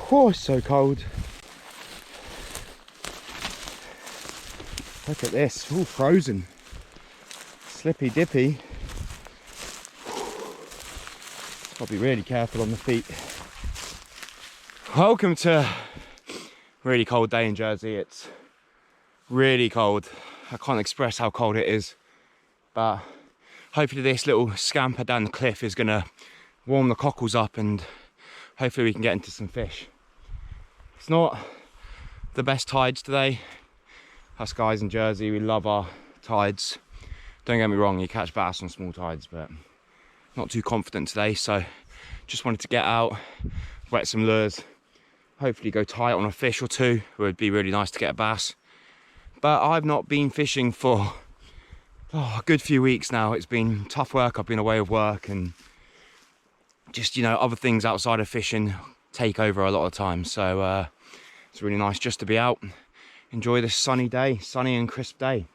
Oh, so cold. Look at this, all frozen. Slippy dippy. Got to be really careful on the feet. Welcome to a really cold day in Jersey. It's really cold. I can't express how cold it is, but hopefully this little scamper down the cliff is gonna warm the cockles up and hopefully we can get into some fish. It's not the best tides today. Us guys in Jersey, we love our tides. Don't get me wrong, you catch bass on small tides, but not too confident today. So just wanted to get out, wet some lures, hopefully go tight on a fish or two. It would be really nice to get a bass. But I've not been fishing for a good few weeks now. It's been tough work. I've been away with work and just, you know, other things outside of fishing take over a lot of time. So it's really nice just to be out, enjoy this sunny day, sunny and crisp day.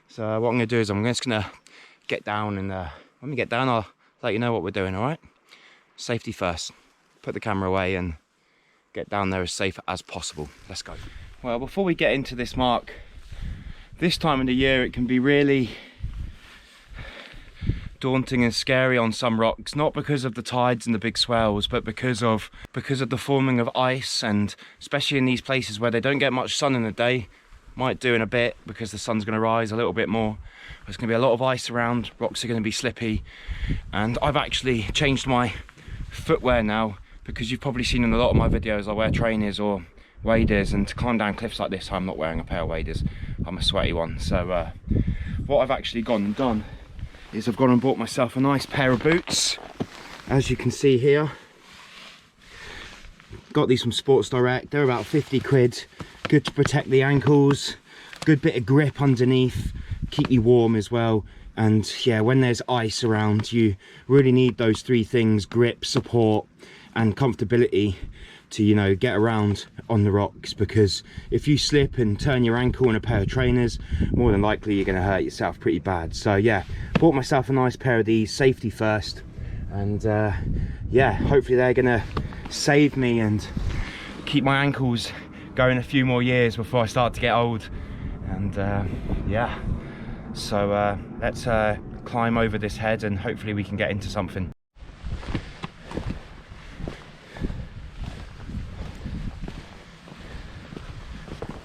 So what I'm gonna do is I'm just gonna get down, and when we get down, I'll let you know what we're doing, all right? Safety first. Put the camera away and get down there as safe as possible. Let's go. Well, before we get into this mark, this time of the year it can be really daunting and scary on some rocks, not because of the tides and the big swells, but because of the forming of ice, and especially in these places where they don't get much sun in the day. Might do in a bit because the sun's going to rise a little bit more. There's going to be a lot of ice around, rocks are going to be slippy, and I've actually changed my footwear now, because you've probably seen in a lot of my videos I wear trainers or waders, and to climb down cliffs like this I'm not wearing a pair of waders, I'm a sweaty one. So what I've actually gone and done is I've gone and bought myself a nice pair of boots, as you can see here. Got these from Sports Direct, they're about 50 quid, good to protect the ankles, good bit of grip underneath, keep you warm as well. And yeah, when there's ice around, you really need those three things: grip, support and comfortability to, you know, get around on the rocks. Because if you slip and turn your ankle in a pair of trainers, more than likely you're going to hurt yourself pretty bad. So yeah, bought myself a nice pair of these, safety first, and yeah, hopefully they're gonna save me and keep my ankles going a few more years before I start to get old. And yeah, so let's climb over this head and hopefully we can get into something.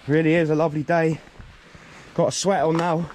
Really is a lovely day. Got a sweat on now.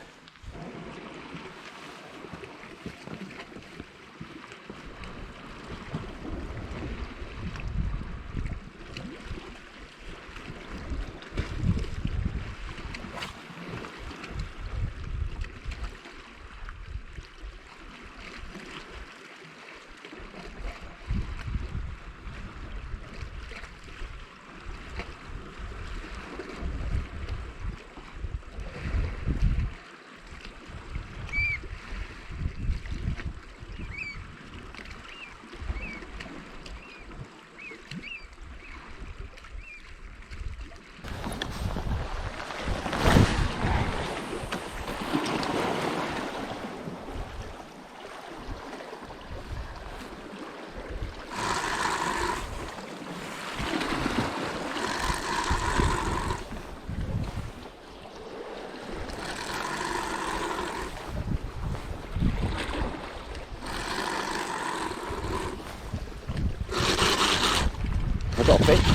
I've got a fish.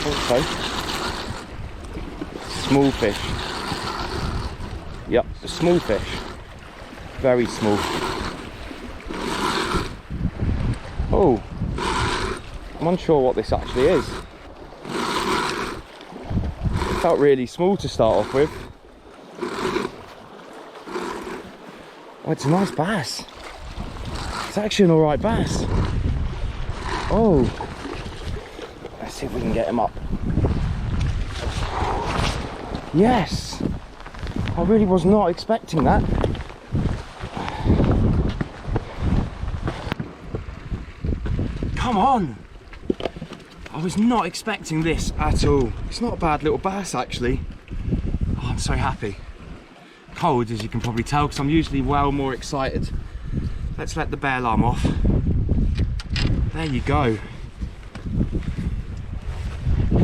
Also, small fish. Yep, a small fish. Very small. Oh, I'm unsure what this actually is. It felt really small to start off with. Oh, it's a nice bass. It's actually an alright bass. Oh, let's see if we can get him up. Yes, I really was not expecting that. Come on, I was not expecting this at all. It's not a bad little bass actually. Oh, I'm so happy. Cold, as you can probably tell, because I'm usually well more excited. Let's let the bear alarm off. There you go.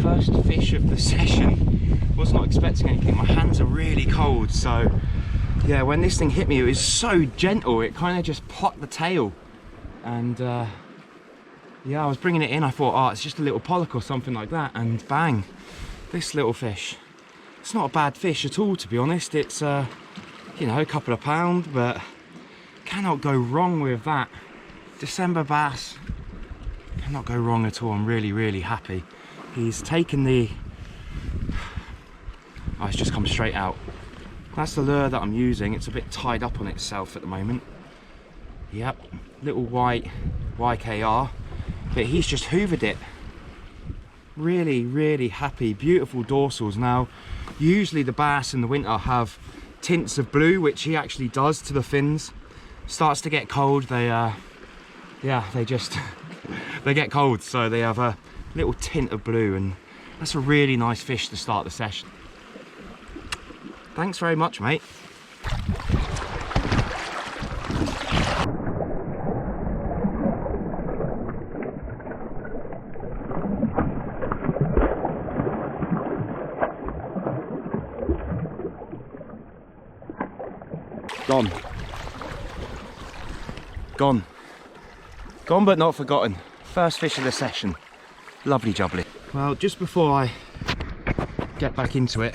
First fish of the session. Was not expecting anything. My hands are really cold, so yeah, when this thing hit me, it was so gentle. It kind of just popped the tail, and yeah, I was bringing it in. I thought, oh, it's just a little pollock or something like that, and bang, this little fish. It's not a bad fish at all, to be honest. It's you know, a couple of pounds, but cannot go wrong with that. December bass, cannot go wrong at all. I'm really happy. He's taken the, oh, it's just come straight out. That's the lure that I'm using. It's a bit tied up on itself at the moment. Yep, little white YKR, but he's just hoovered it. Really happy. Beautiful dorsals. Now, usually the bass in the winter have tints of blue, which he actually does to the fins. Starts to get cold, they yeah, they just they get cold, so they have a little tint of blue, and that's a really nice fish to start the session. Thanks very much, mate. Gone but not forgotten. First fish of the session. Lovely jubbly. Well, just before I get back into it,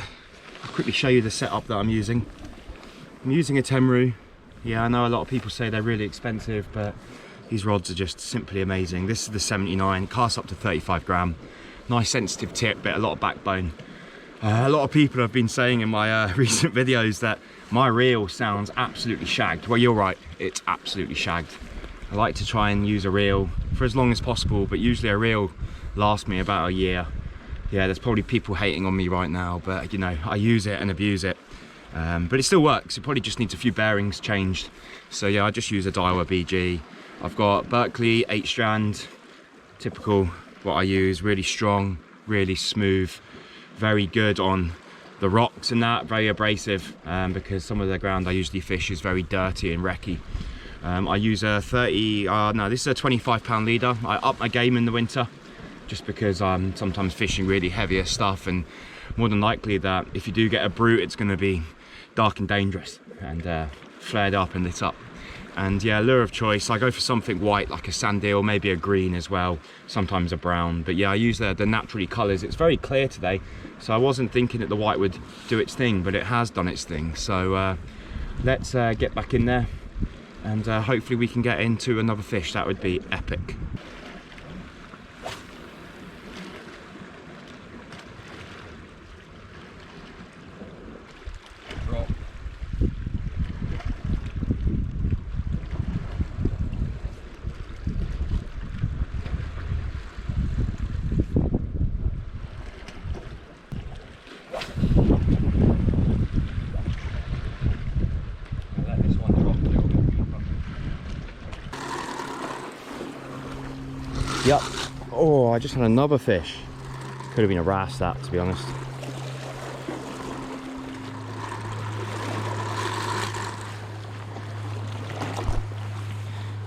I'll quickly show you the setup that I'm using. I'm using a Teynru. Yeah, I know a lot of people say they're really expensive, but these rods are just simply amazing. This is the 79, casts up to 35 gram. Nice sensitive tip, but a lot of backbone. A lot of people have been saying in my recent videos that my reel sounds absolutely shagged. Well, you're right, it's absolutely shagged. I like to try and use a reel for as long as possible, but usually a reel lasts me about a year. Yeah, there's probably people hating on me right now, but you know, I use it and abuse it. But it still works. It probably just needs a few bearings changed. So yeah, I just use a Daiwa BG. I've got Berkley 8 strand, typical what I use, really strong, really smooth, very good on the rocks and that, very abrasive, because some of the ground I usually fish is very dirty and wrecky. I use a 30, no, this is a 25 pound leader. I up my game in the winter just because I'm sometimes fishing really heavier stuff, and more than likely that if you do get a brute, it's going to be dark and dangerous and flared up and lit up. And yeah, lure of choice, I go for something white like a sand eel, maybe a green as well, sometimes a brown. But yeah, I use the naturally colours. It's very clear today, so I wasn't thinking that the white would do its thing, but it has done its thing. So let's get back in there, and hopefully we can get into another fish. That would be epic. Yep. Oh, I just had another fish. Could have been a wrasse, that, to be honest.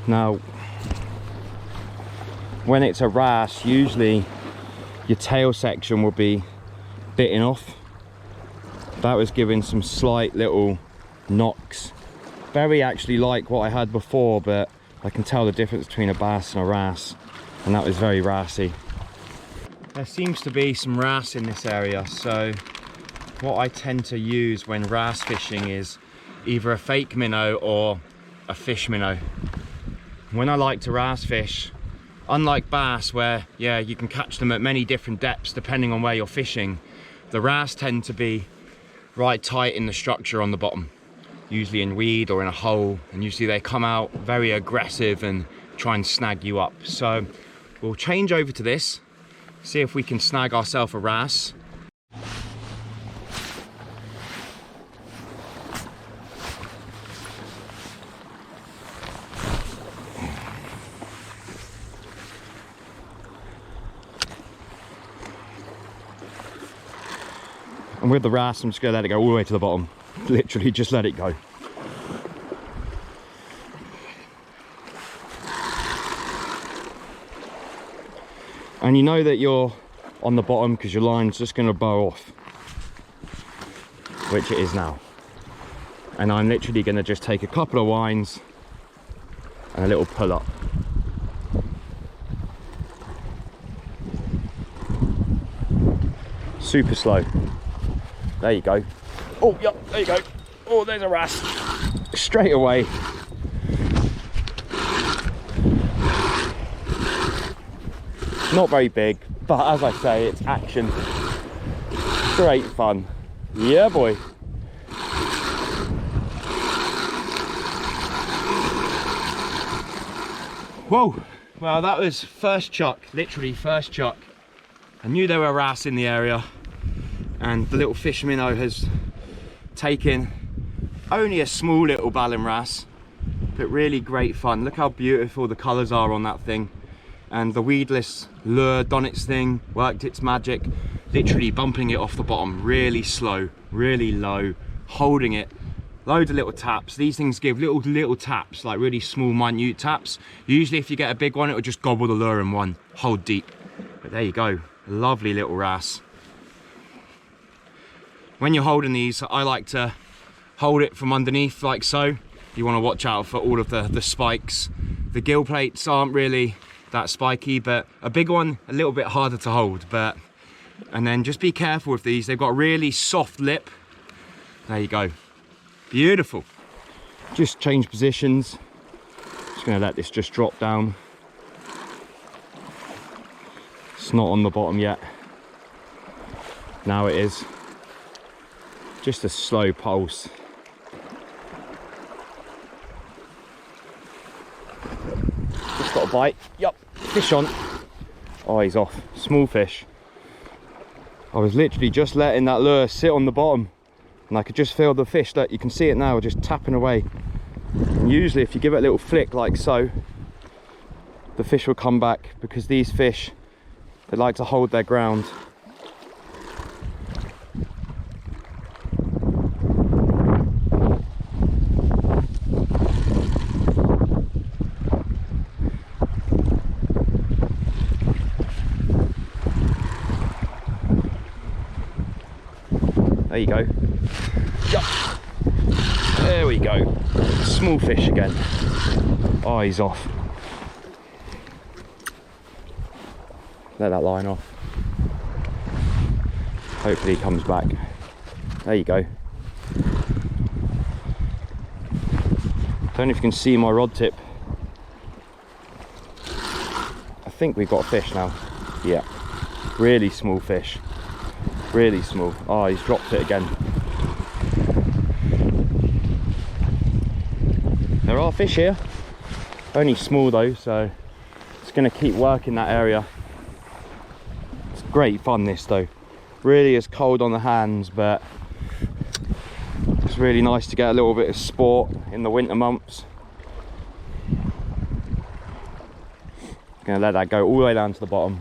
Now, when it's a wrasse, usually your tail section will be bitten off. That was giving some slight little knocks. Very actually like what I had before, but I can tell the difference between a bass and a wrasse. And that was very wrassy. There seems to be some wrasse in this area, so what I tend to use when wrasse fishing is either a fake minnow or a fish minnow. When I like to wrasse fish, unlike bass where, yeah, you can catch them at many different depths depending on where you're fishing, the wrasse tend to be right tight in the structure on the bottom, usually in weed or in a hole, and usually they come out very aggressive and try and snag you up. So we'll change over to this, see if we can snag ourselves a wrasse. And with the wrasse, I'm just going to let it go all the way to the bottom. Literally just let it go. And you know that you're on the bottom because your line's just going to bow off, which it is now. And I'm literally going to just take a couple of winds and a little pull up. Super slow. There you go. Oh, yeah, there you go. Oh, there's a wrasse. Straight away. Not very big, but as I say, it's action. Great fun. Yeah, boy. Whoa. Well, that was first chuck, literally first chuck. I knew there were wrasse in the area, and the little fish minnow has taken only a small little ballan wrasse, but really great fun. Look how beautiful the colours are on that thing. And the weedless lure done its thing, worked its magic, literally bumping it off the bottom, really slow, really low, holding it. Loads of little taps. These things give little taps, like really small, minute taps. Usually if you get a big one, it will just gobble the lure in one, hold deep. But there you go, lovely little wrasse. When you're holding these, I like to hold it from underneath like so. You want to watch out for all of the spikes. The gill plates aren't really that spiky, but a big one a little bit harder to hold. But and then just be careful with these, they've got a really soft lip. There you go, beautiful. Just change positions. Just gonna let this just drop down. It's not on the bottom yet. Now it is. Just a slow pulse. Just got a bite. Yup, fish on. Oh, he's off. Small fish. I was literally just letting that lure sit on the bottom, and I could just feel the fish. Look, you can see it now, just tapping away. And usually if you give it a little flick like so, the fish will come back, because these fish, they like to hold their ground. There you go. Yup. There we go. Small fish again. Oh, he's off. Let that line off. Hopefully he comes back. There you go. Don't know if you can see my rod tip. I think we've got a fish now. Yeah. Really small fish. Really small. Oh, he's dropped it again. There are fish here. Only small though, so it's going to keep working that area. It's great fun this though. Really is cold on the hands, but it's really nice to get a little bit of sport in the winter months. Going to let that go all the way down to the bottom.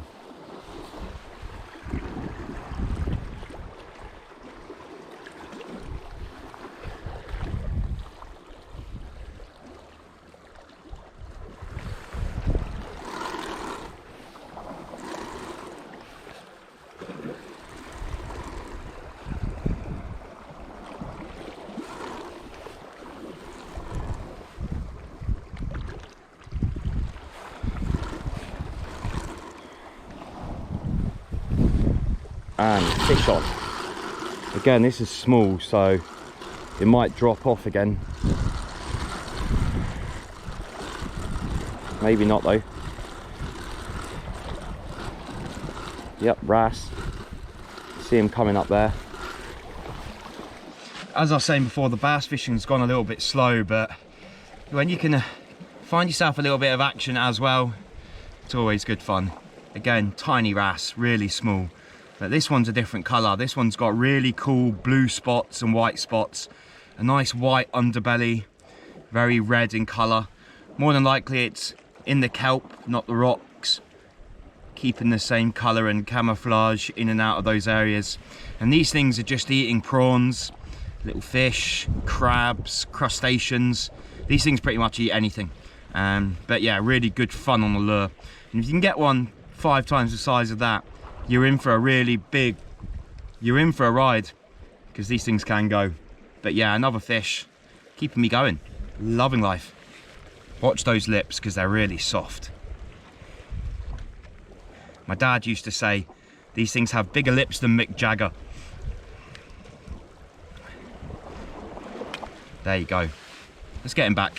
And fish on. Again, this is small, so it might drop off again. Maybe not though. Yep, wrasse. See him coming up there. As I was saying before, the bass fishing's gone a little bit slow, but when you can find yourself a little bit of action as well, it's always good fun. Again, tiny wrasse, really small. But this one's a different colour. This one's got really cool blue spots and white spots. A nice white underbelly, very red in colour. More than likely it's in the kelp, not the rocks. Keeping the same colour and camouflage in and out of those areas. And these things are just eating prawns, little fish, crabs, crustaceans. These things pretty much eat anything. But yeah, really good fun on the lure. And if you can get one 5 times the size of that, you're in for a really big, you're in for a ride, because these things can go. But yeah, another fish, keeping me going, loving life. Watch those lips, because they're really soft. My dad used to say, these things have bigger lips than Mick Jagger. There you go. Let's get him back.